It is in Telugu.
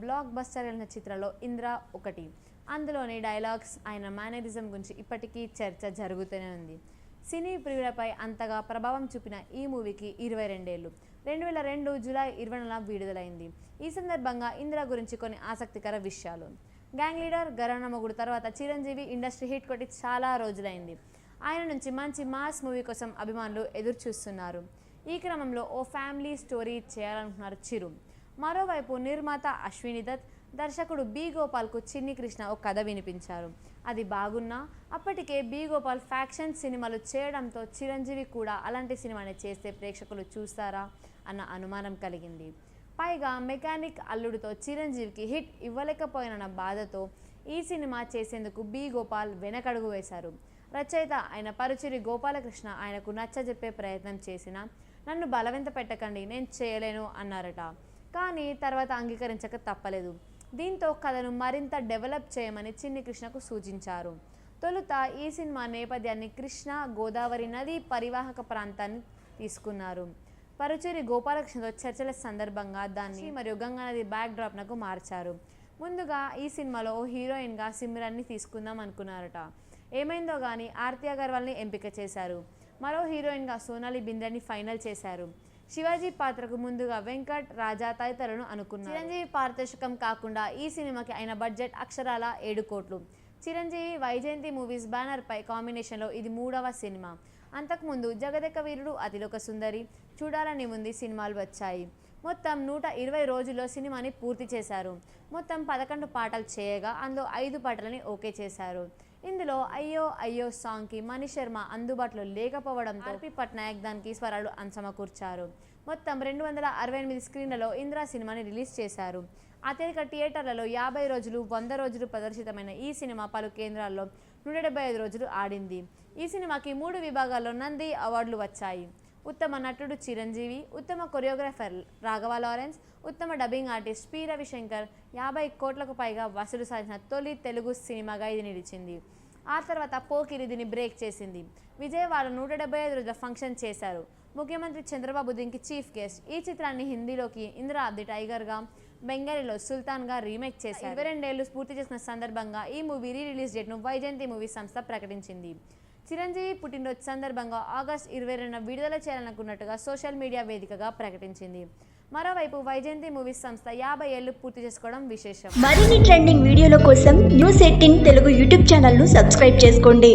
బ్లాక్ బస్టర్ అయిన చిత్రాల్లో ఇంద్ర ఒకటి. అందులోని డైలాగ్స్, ఆయన మేనరిజం గురించి ఇప్పటికీ చర్చ జరుగుతూనే ఉంది. సినీ ప్రియులపై అంతగా ప్రభావం చూపిన ఈ మూవీకి 22 ఏళ్లు. 2002 జూలై 20న విడుదలైంది. ఈ సందర్భంగా ఇంద్ర గురించి కొన్ని ఆసక్తికర విషయాలు. గ్యాంగ్ లీడర్, ఘరానా మొగుడు తర్వాత చిరంజీవి ఇండస్ట్రీ హిట్ కొట్టి చాలా రోజులైంది. ఆయన నుంచి మంచి మాస్ మూవీ కోసం అభిమానులు ఎదురు చూస్తున్నారు. ఈ క్రమంలో ఓ ఫ్యామిలీ స్టోరీ చేయాలనుకున్నారు చిరు. మరోవైపు నిర్మాత అశ్విని దత్, దర్శకుడు బి గోపాల్కు చిన్ని కృష్ణ ఓ కథ వినిపించారు. అది బాగున్నా అప్పటికే బి గోపాల్ ఫ్యాక్షన్ సినిమాలు చేయడంతో చిరంజీవి కూడా అలాంటి సినిమాని చేస్తే ప్రేక్షకులు చూస్తారా అన్న అనుమానం కలిగింది. పైగా మెకానిక్ అల్లుడితో చిరంజీవికి హిట్ ఇవ్వలేకపోయిన బాధతో ఈ సినిమా చేసేందుకు బి గోపాల్ వెనకడుగు వేశారు. రచయిత అయిన పరుచూరి గోపాలకృష్ణ ఆయనకు నచ్చజెప్పే ప్రయత్నం చేసినా నన్ను బలవంత పెట్టకండి, నేను చేయలేను అన్నారట. కానీ తర్వాత అంగీకరించక తప్పలేదు. దీంతో కథను మరింత డెవలప్ చేయమని చిన్ని కృష్ణకు సూచించారు. తొలుత ఈ సినిమా నేపథ్యాన్ని కృష్ణా గోదావరి నది పరివాహక ప్రాంతాన్ని తీసుకున్నారు. పరుచూరి గోపాలకృష్ణతో చర్చల సందర్భంగా దాన్ని మరియు గంగానది బ్యాక్ డ్రాప్నకు మార్చారు. ముందుగా ఈ సినిమాలో ఓ హీరోయిన్గా సిమ్రన్ని తీసుకుందాం అనుకున్నారట. ఏమైందో కానీ ఆర్తి అగర్వాల్ని ఎంపిక చేశారు. మరో హీరోయిన్గా సోనాలి బింద్రేని ఫైనల్ చేశారు. శివాజీ పాత్రకు ముందుగా వెంకట్, రాజా తదితరులను అనుకున్నారు. చిరంజీవి పారితోషికం కాకుండా ఈ సినిమాకి అయిన బడ్జెట్ అక్షరాల 7 కోట్లు. చిరంజీవి వైజయంతి మూవీస్ బ్యానర్పై కాంబినేషన్లో ఇది 3వ సినిమా. అంతకుముందు జగదేక వీరుడు, అతిలోక సుందరి, చూడాలని ఉంది సినిమాలు వచ్చాయి. మొత్తం 120 రోజుల్లో సినిమాని పూర్తి చేశారు. మొత్తం 11 పాటలు చేయగా అందులో 5 పాటలని ఓకే చేశారు. ఇందులో అయ్యో అయ్యో సాంగ్కి మణి శర్మ అందుబాటులో లేకపోవడంతో ఆర్పి పట్నాయక్ దానికి స్వరాలు సమకూర్చారు. మొత్తం 268 స్క్రీన్లలో ఇంద్ర సినిమాని రిలీజ్ చేశారు. అత్యధిక థియేటర్లలో 50 రోజులు, 100 రోజులు ప్రదర్శితమైన ఈ సినిమా పలు కేంద్రాల్లో 175 రోజులు ఆడింది. ఈ సినిమాకి 3 విభాగాల్లో నంది అవార్డులు వచ్చాయి. ఉత్తమ నటుడు చిరంజీవి, ఉత్తమ కొరియోగ్రాఫర్ రాఘవ లారెన్స్, ఉత్తమ డబ్బింగ్ ఆర్టిస్ట్ పి రవిశంకర్. 50 కోట్లకు పైగా వసూలు సాధించిన తొలి తెలుగు సినిమాగా ఇది నిలిచింది. ఆ తర్వాత పోకిరి దీన్ని బ్రేక్ చేసింది. విజయవాడ 175 రోజుల ఫంక్షన్ చేశారు. ముఖ్యమంత్రి చంద్రబాబు దీనికి చీఫ్ గెస్ట్. ఈ చిత్రాన్ని హిందీలోకి ఇంద్ర ది టైగర్గా, బెంగాలీలో సుల్తాన్గా రీమేక్ చేశారు. 22 ఏళ్లు పూర్తి చేసిన సందర్భంగా ఈ మూవీ రిలీజ్ డేట్ను వైజయంతి మూవీ సంస్థ ప్రకటించింది. చిరంజీవి పుట్టినరోజు సందర్భంగా ఆగస్టు 22న విడుదల చేయాలనుకున్నట్టుగా సోషల్ మీడియా వేదికగా ప్రకటించింది. మరోవైపు వైజయంతి మూవీస్ సంస్థ 50 ఏళ్లు పూర్తి చేసుకోవడం విశేషం. మరిన్ని ట్రెండింగ్ వీడియోల కోసం న్యూస్ 18 తెలుగు యూట్యూబ్ ఛానల్ను సబ్స్క్రైబ్ చేసుకోండి.